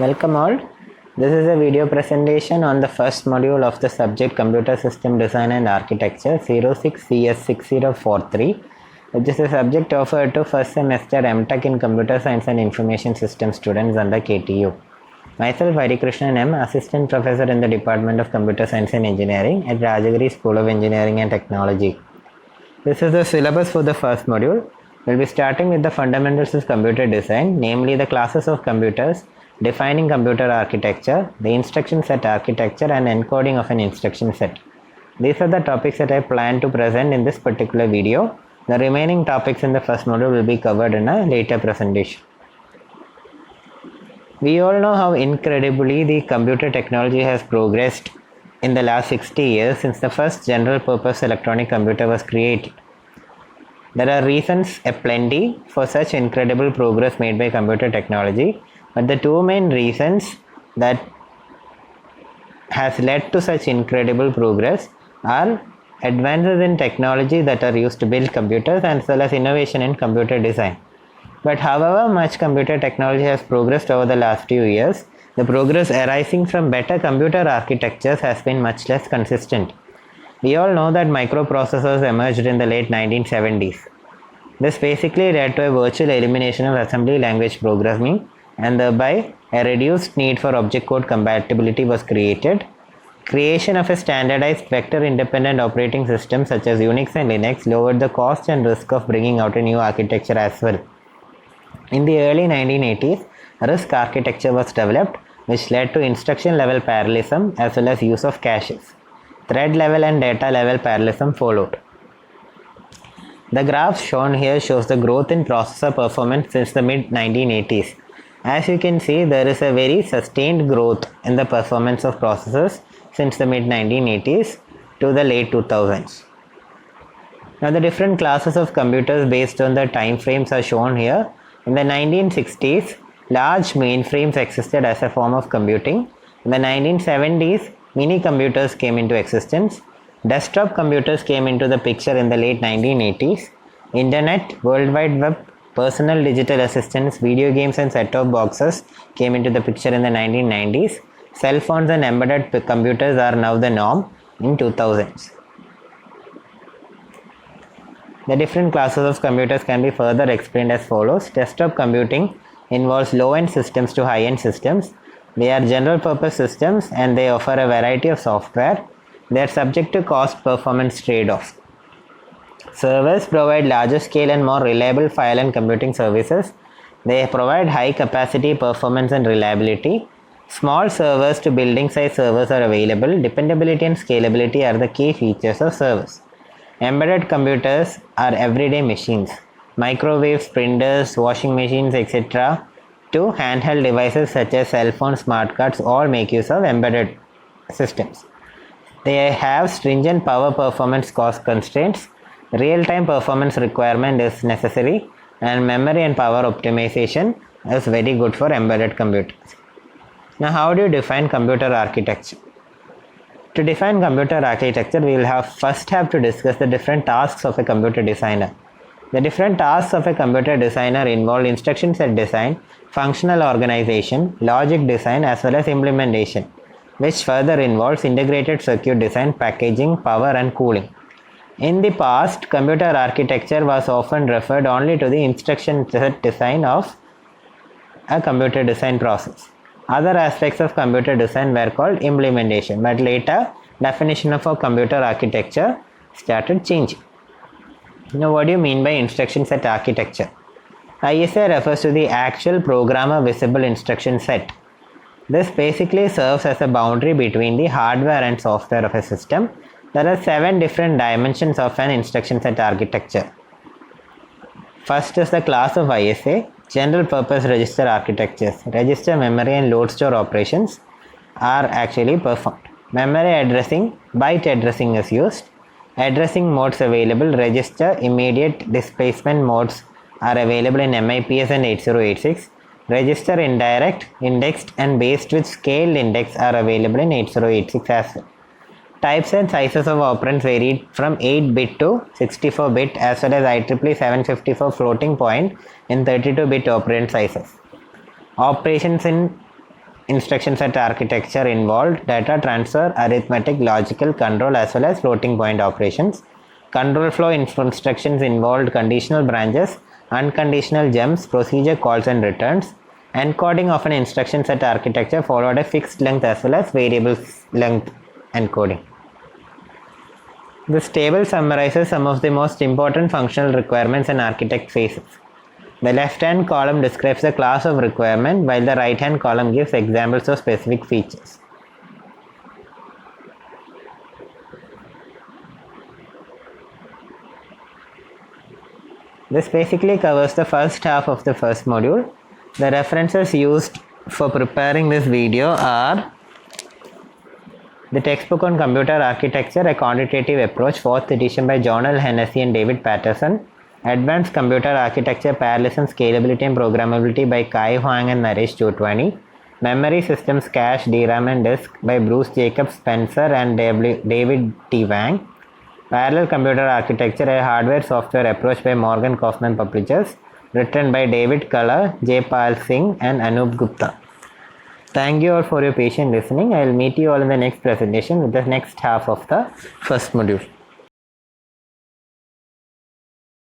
Welcome all. This is a video presentation on the first module of the subject Computer System Design and Architecture 06CS6043, which is a subject offered to first semester MTech in Computer Science and Information System students under KTU. Myself Hari Krishnan M, Assistant Professor in the Department of Computer Science and Engineering at Rajagiri School of Engineering and Technology. This is the syllabus for the first module. We'll be starting with the fundamentals of computer design, namely the classes of computers, defining computer architecture, the instruction set architecture, and encoding of an instruction set. These are the topics that I plan to present in this particular video. The remaining topics in the first module will be covered in a later presentation. We all know how incredibly the computer technology has progressed in the last 60 years since the first general purpose electronic computer was created. There are reasons aplenty for such incredible progress made by computer technology, but the two main reasons that has led to such incredible progress are advances in technology that are used to build computers as well as innovation in computer design. But however much computer technology has progressed over the last few years, the progress arising from better computer architectures has been much less consistent. We all know that microprocessors emerged in the late 1970s. This basically led to a virtual elimination of assembly language programming, and thereby a reduced need for object code compatibility was created. Creation of a standardized vector independent operating system such as Unix and Linux lowered the cost and risk of bringing out a new architecture as well. In the early 1980s, RISC architecture was developed, which led to instruction level parallelism as well as use of caches. Thread level and data level parallelism followed. The graph shown here shows the growth in processor performance since the mid 1980s. As you can see, there is a very sustained growth in the performance of processors since the mid 1980s to the late 2000s. Now the different classes of computers based on the time frames are shown here. In the 1960s, large mainframes existed as a form of computing. In the 1970s, mini computers came into existence. Desktop computers came into the picture in the late 1980s. Internet, World Wide Web, personal digital assistants, video games and set-top boxes came into the picture in the 1990s. Cell phones and embedded computers are now the norm in 2000s. The different classes of computers can be further explained as follows. Desktop computing involves low-end systems to high-end systems. They are general-purpose systems and they offer a variety of software. They are subject to cost-performance trade-offs. Servers provide larger scale and more reliable file and computing services. They provide high capacity, performance and reliability. Small servers to building size servers are available. Dependability and scalability are the key features of servers. Embedded computers are everyday machines. Microwaves, printers, washing machines, etc. to handheld devices such as cell phones, smart cards all make use of embedded systems. They have stringent power performance cost constraints. Real-time performance requirement is necessary and memory and power optimization is very good for embedded computers. Now how do you define computer architecture? To define computer architecture, we will first have to discuss the different tasks of a computer designer. The different tasks of a computer designer involve instruction set design, functional organization, logic design as well as implementation, which further involves integrated circuit design, packaging, power and cooling. In the past, computer architecture was often referred only to the instruction set design of a computer design process. Other aspects of computer design were called implementation, but later definition of a computer architecture started changing. Now what do you mean by instruction set architecture? ISA refers to the actual programmer visible instruction set. This basically serves as a boundary between the hardware and software of a system. There are 7 different dimensions of an instruction set architecture. First is the class of ISA, general purpose register architectures. Register, memory and load store operations are actually performed. Memory addressing, byte addressing is used. Addressing modes available, register, immediate displacement modes are available in MIPS and 8086. Register indirect, indexed and based with scaled index are available in 8086 as well. Types and sizes of operands varied from 8-bit to 64-bit as well as IEEE 754 floating point in 32-bit operand sizes. Operations in instruction set architecture involved data transfer, arithmetic, logical, control as well as floating point operations. Control flow instructions involved conditional branches, unconditional jumps, procedure calls and returns. Encoding of an instruction set architecture followed a fixed length as well as variable length encoding. This table summarizes some of the most important functional requirements an architect faces. The left-hand column describes the class of requirement, while the right-hand column gives examples of specific features. This basically covers the first half of the first module. The references used for preparing this video are the textbook on computer architecture, a quantitative approach, 4th edition by John L. Hennessy and David Patterson. Advanced Computer Architecture, Parallelism, Scalability and Programmability by Kai Huang and Naresh Jotwani. Memory Systems, Cache, DRAM and Disk by Bruce Jacobs Spencer and David T. Wang. Parallel Computer Architecture, a hardware-software approach by Morgan Kaufman Publishers. Written by David Kala, J. Pal Singh and Anup Gupta. Thank you all for your patient listening. I will meet you all in the next presentation with the next half of the first module.